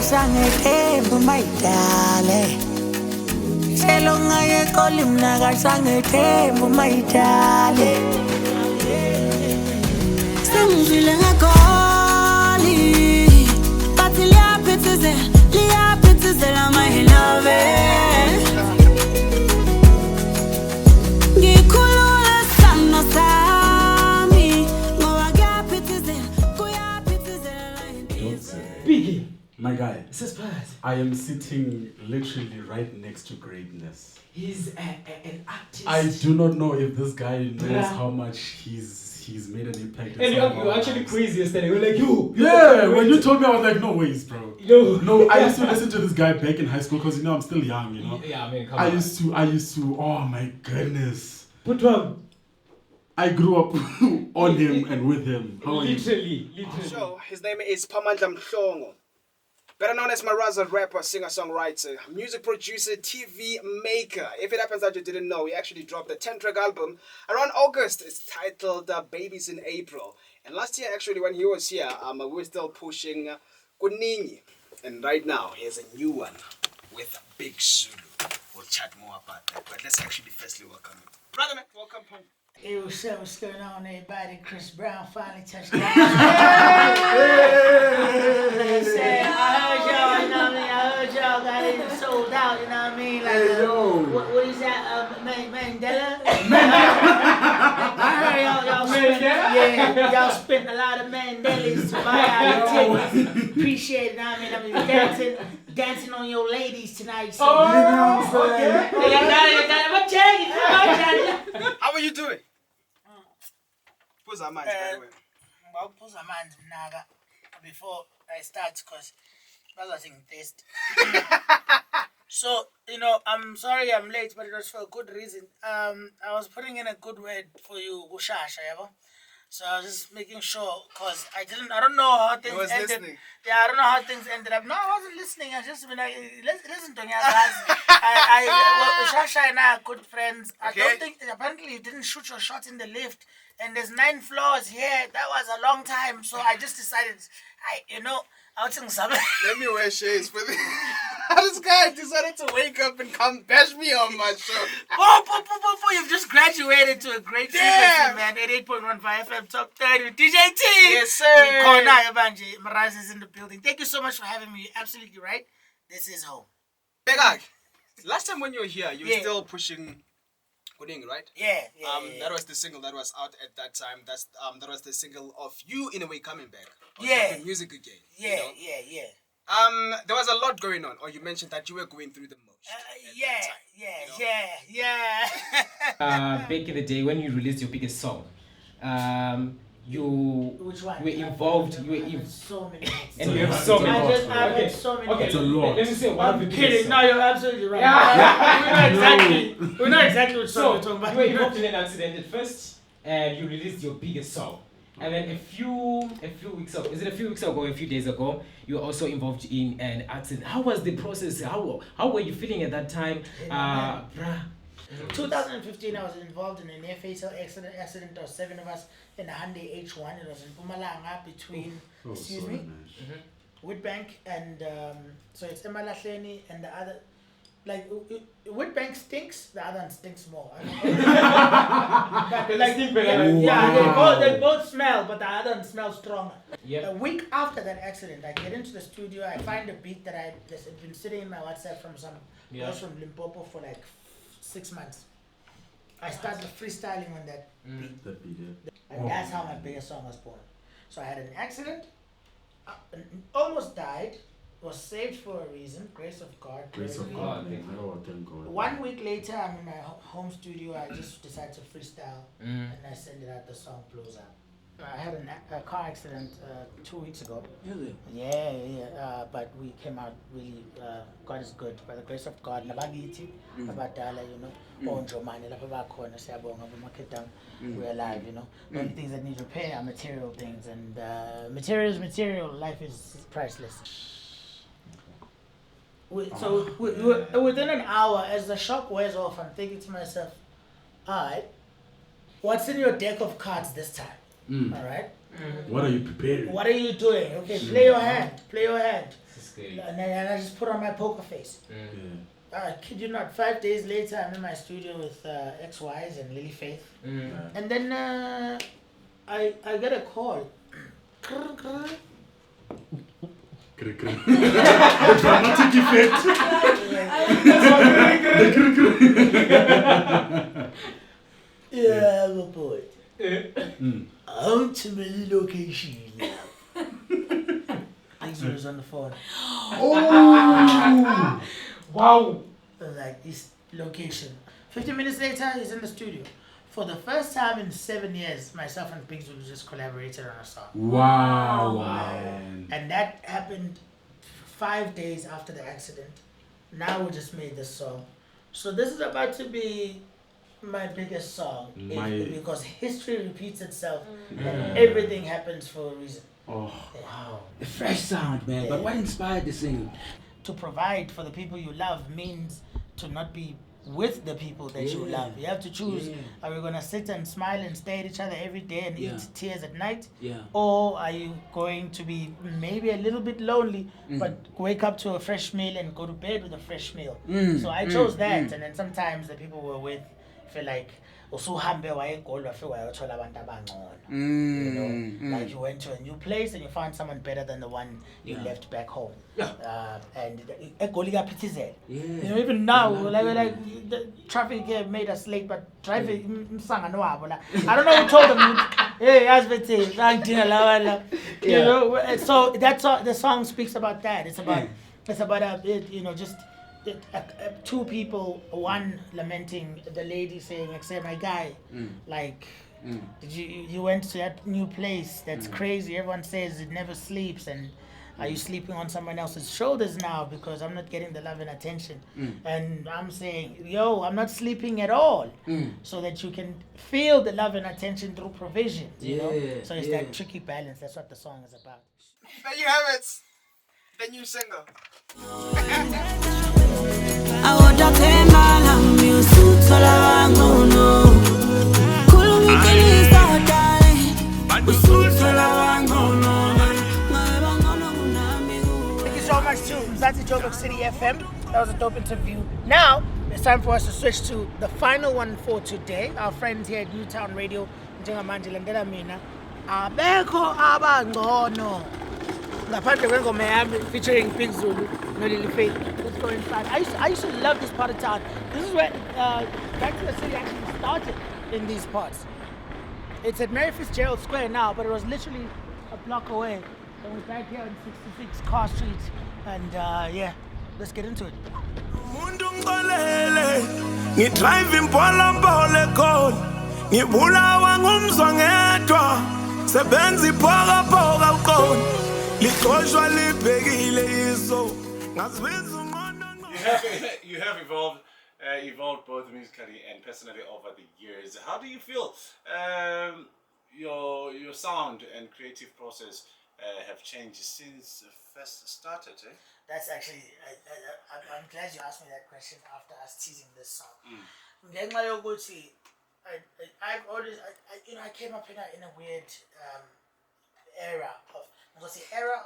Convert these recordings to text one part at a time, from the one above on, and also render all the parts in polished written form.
sangethembu mayidale Shelo ngayekoli mna sangethembu mayidale Sengizile ngakoli Bathi liyaphitzizela my love Ngikhulula sano sami Ngoba kuyaphithizela Biggie, my guy, surprise. I am sitting literally right next to greatness. He's an artist. I do not know if this guy knows Yeah. how much he's made an impact. And you were actually crazy yesterday. We were like, you. Yeah, when you told me, I was like, no ways, bro. No. No, I used to listen to this guy back in high school because I'm still young, Yeah, I mean, come I on. used to. Oh my goodness. Put one. I grew up on him and with him. How are you? Literally. So, his name is Pamandla Mhlongo. Better known as Maraza rapper, singer-songwriter, music producer, TV maker. If it happens that you didn't know, he actually dropped a 10-track album around August. It's titled Babies in April. And last year, actually, when he was here, we were still pushing Kuningi. And right now, here's a new one with Big Zulu. We'll chat more about that. But let's actually firstly welcome him. Brother, man, welcome home. Hey, what's going on, everybody? Chris Brown finally touched down. I heard y'all got it sold out, you know what I mean? Like, what is that, Mandela? I heard y'all spent a lot of Mandelas to buy out your tickets. Appreciate it, I mean, dancing on your ladies tonight. So, How are you doing? Who's our man, by the way? I'll put some hands naga before I start because I was taste. So, I'm sorry I'm late, but it was for a good reason. I was putting in a good word for you, Gushasha, yabo. So I was just making sure because I don't know how things ended. Listening. Yeah, I don't know how things ended up. No, I wasn't listening. I just been like, listen to me, guys. Shasha and I are good friends. Okay. I don't think, apparently you didn't shoot your shot in the lift and there's 9 floors here. That was a long time. So I just decided, I was something. Let me wear shades for this. This guy decided to wake up and come bash me on my show. You've just graduated to a great Damn. frequency, man. 88.15 FM Top 30 with DJ T. Yes, sir. Maraz is in the building. Thank you so much for having me. You're absolutely right. This is home. Begag, last time when you were here, you were Yeah. still pushing Kuning, right? Yeah. That was the single that was out at that time. That was the single of you in a way coming back. Yeah. Dropping music again. Yeah. There was a lot going on. Or you mentioned that you were going through the motions. Back in the day when you released your biggest song, Which one? were involved. You were involved. So many. And you have so many. I've had so many. Okay, It's a lot. Let me say one of the I'm biggest kidding. songs. No, you're absolutely right. We know exactly what song So we're talking about. you were involved in an accident at first, and you released your biggest song. And then a few weeks ago, is it a few weeks ago, a few days ago, you were also involved in an accident. How was the process? How were you feeling at that time? 2015, I was involved in a near-fatal accident. There was 7 of us in a Hyundai H1. It was in Mpumalanga between, Woodbank and, so it's Emalahleni and the other, like, Woodbank stinks, the other one stinks more. But like, they both smell, but the other one smells stronger. Yeah. A week after that accident, I get into the studio, I find a beat that had been sitting in my WhatsApp from some girls from Limpopo for like 6 months. I started freestyling on that beat. And that's how my biggest song was born. So I had an accident, almost died, was saved for a reason, grace of God. Grace of God. Thank God. 1 week later, I'm in my home studio. I just decided to freestyle, and I send it out. The song blows up. I had a car accident 2 weeks ago. Really? Yeah. But we came out really. God is good. By the grace of God, nabangiti, abadala, onjomani, lapha bakhona siyabonga bomakhetang. We're alive, The only things that need repair are material things, and material is material. Life is priceless. So within an hour, as the shock wears off, I'm thinking to myself, all right, what's in your deck of cards this time? All right. What are you preparing? What are you doing? Okay, play your hand. scary. And I just put on my poker face. I kid you not, 5 days later, I'm in my studio with XYs and LilyFaith. And then I get a call. The dramatic effect. Yeah, my boy. I'm to my location now. Things was on the phone. Oh! Wow. Like his location. 15 minutes later, he's in the studio. For the first time in 7 years, myself and Big Zulu just collaborated on a song. Wow. And that happened 5 days after the accident. Now we just made this song. So this is about to be my biggest song. Because history repeats itself. And everything happens for a reason. Oh. Wow. The fresh sound, man. But what inspired the singing? To provide for the people you love means to not be with the people that you love. You have to choose. Are we going to sit and smile and stare at each other every day and eat tears at night? Or are you going to be maybe a little bit lonely, but wake up to a fresh meal and go to bed with a fresh meal? So I chose that. And then sometimes the people we're with feel like, usuhambe wayegolwa feel wayothola abantu abangcono. You know, like you went to a new place and you found someone better than the one you left back home. And egoli kaphithizela. You know, even now, like the traffic here made us late, but traffic msangano wabo la. I don't know who told them. Hey, asbete, you know. So that's all, the song speaks about that. It's about you know, just. Two people, one lamenting the lady saying, "Except my guy, like, did you went to that new place? That's crazy. Everyone says it never sleeps, and are you sleeping on someone else's shoulders now because I'm not getting the love and attention?" And I'm saying, "Yo, I'm not sleeping at all, so that you can feel the love and attention through provision." You know, so it's that tricky balance. That's what the song is about. There you have it. The new single. Thank you so much to Mzansi Joburg City FM. That was a dope interview. Now, it's time for us to switch to the final one for today. Our friends here at Newtown Radio, njengamanje landela mina, abekho abangcono. Ngaphandle kwengoma yami featuring Big Zulu no LilyFaith. Let's go inside. I used to love this part of town. This is where Back to the City actually started in these parts. It's at Mary Fitzgerald Square now, but it was literally a block away. And we're back here on 66 Car Street. And yeah, let's get into it. You have evolved both musically and personally over the years. How do you feel your sound and creative process have changed since first started? That's actually, I'm glad you asked me that question after us teasing this song. I've always, I came up in a weird era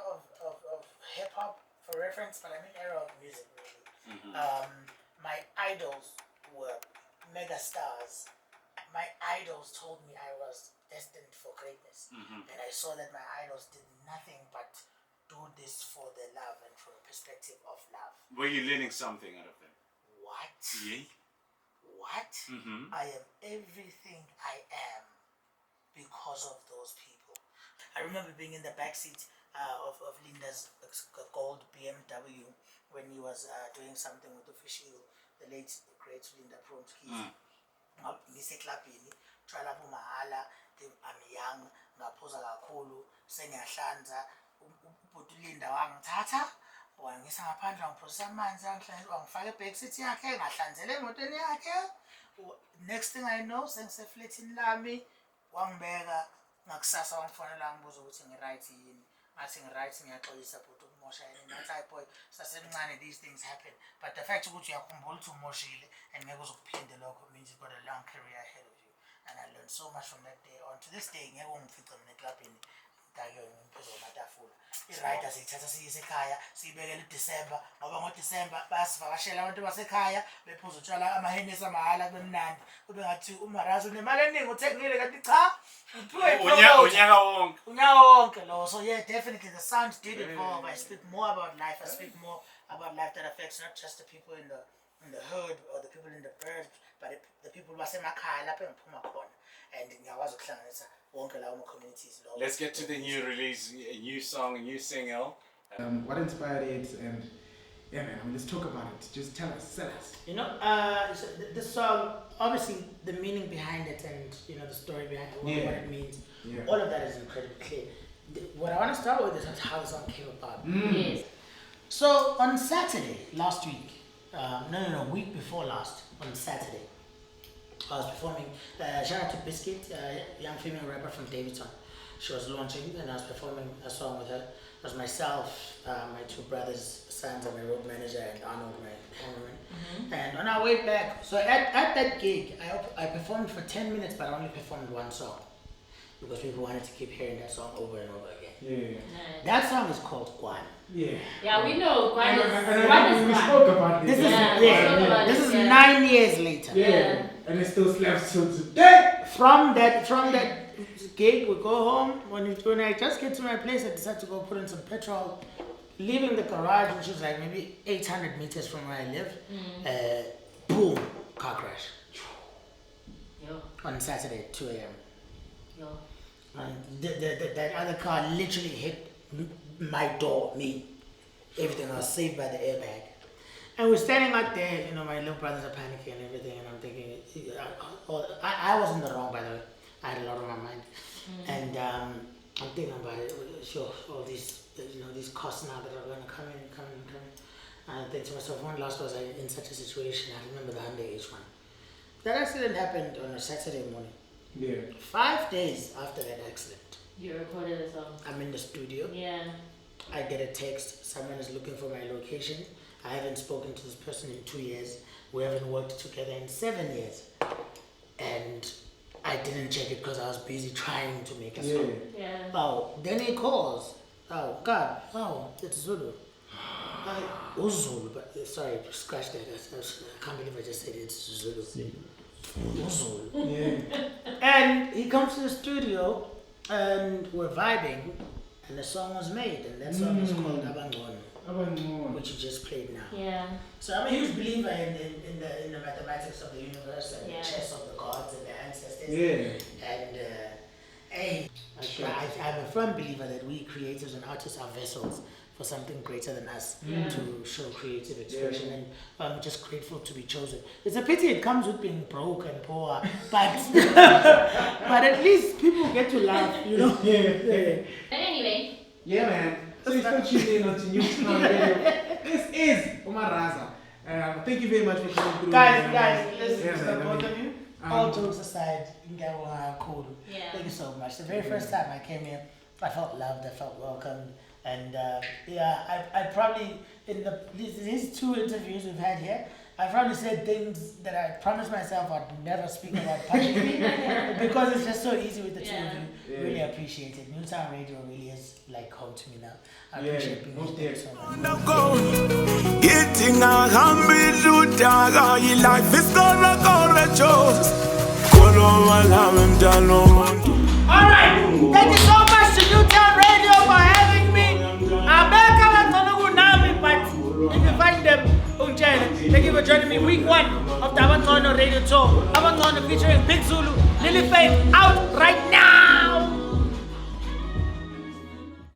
of hip hop for reference, but I mean era of music really. My idols were mega stars. My idols told me I was destined for greatness, and I saw that my idols did nothing but do this for the love and from a perspective of love. Were you learning something out of them? What? Yeah. What? I am everything I am because of those people. I remember being in the backseat of Linda's gold BMW when he was doing something with official, the late great Linda Promski's. Ngiseklabhini tshwala bumahala, I'm young, ngaphuza kakhulu, sengiyahlanza, ubhuti Linda wangithatha wangisa ngaphandle wangiphuzisa amanzi wangifaka ebackseat yakhe ngahlanzela emotweni yakhe. Next thing I know, sengisefletini lami wangibeka ngakusasa wangifonela wangibuza ukuthi ngiright yini. Ngathi ngiright, ngiyaxolisa bhuti ukumosha yini. Ngathi hayi boy, sasemncane these things happen, but the fact ukuthi uyakhumbula ukuthi umoshile and ngeke uzokuphinde lokho means you've got a long career ahead of you. And I learned so much from that day on. To this day ngeke ungifice mina eklabhini i-rider siyithatha siyise ekhaya siyibekele uDisemba ngoba ngoDisemba bayasivakashela abantu basekhaya bephuza utshwala amahenesi amahhala kube mnandi kube ngathi uMarazi unemali eningi uthengile kanti cha unyaka wonke lo. So yeah, definitely the sound did evolve. I speak more about life. I speak more about life that affects not just the people in the hood or the people in the burbs, but the people basemakhaya lapho engiphuma khona, and ngiyakwazi ukuhlanganisa wonke lawo communities. Let's get to the new release, a new song, a new single. What inspired it, and yeah, man, let's talk about it. Just tell us. You know, so this song, obviously the meaning behind it, and you know the story behind it, what it means. Yeah. All of that is incredibly clear. What I want to start with is how the song came about. Yes. So on Saturday last week, week before last, on Saturday, I was performing. Shout out to Biscuit, a young female rapper from Davidson. She was launching, and I was performing a song with her. It was myself, my two brothers, Sons, and my road manager, and Arnold, my cameraman. And on our way back, so at that gig, I performed for 10 minutes, but I only performed one song because people wanted to keep hearing that song over and over again. Yeah. Nice. That song is called Guan. Yeah. Yeah, we know. We spoke about This this. is 9 years later. Yeah. And it still slaps till today. From that gig, we go home. When I just get to my place, I decide to go put in some petrol. Leaving the garage, which is like maybe 800 meters from where I live, boom, car crash. Yo. On Saturday at 2 a.m. Yo. And that other car literally hit my door, me. Everything. I was saved by the airbag. And we're standing out there, you know, my little brothers are panicking and everything, and I'm thinking, I was in the wrong, by the way. I had a lot on my mind. And I'm thinking about it, sure, all these, you know, these costs now that are going to come in. And I think to myself, when last was I in such a situation? I remember the underage one. That accident happened on a Saturday morning. Yeah. 5 days after that accident, You recorded a song. I'm in the studio. Yeah. I get a text, someone is looking for my location. I haven't spoken to this person in 2 years. We haven't worked together in 7 years. And I didn't check it because I was busy trying to make a song. Yeah. Oh, then he calls. Oh, God. Oh, it's Zulu. Zulu, but sorry, scratch that. I can't believe I just said it's Zulu. Zulu. Yeah. And he comes to the studio and we're vibing and the song was made, and that song is called Abangcono, which you just played now. Yeah. So I'm a huge believer in the mathematics of the universe and the chess of the gods and the ancestors. Yeah. And I'm a firm believer that we creators and artists are vessels for something greater than us to show creative expression, and I'm just grateful to be chosen. It's a pity it comes with being broke and poor, but but at least people get to laugh, you know. But anyway. Yeah, man. So you're still tuning in onto Newtown Radio. This is Umaraza. Thank you very much for coming through. Guys, listen, man, both of you. All jokes aside, cool. Yeah. Thank you so much. The very first time I came here, I felt loved, I felt welcomed, and I probably in these 2 interviews we've had here, I probably said things that I promised myself I'd never speak about publicly because it's just so easy with the 2 of you. Really appreciate it. Newtown Radio really is like home to me now. I appreciate being here so much. Getting a life is gonna go Alright, thank you so much to Newtown Radio for having me. Abangcono Nami, but if you find them, thank you for joining me. Week 1 of the Abangcono Radio Tour. Abangcono featuring Big Zulu, LilyFaith, out right now.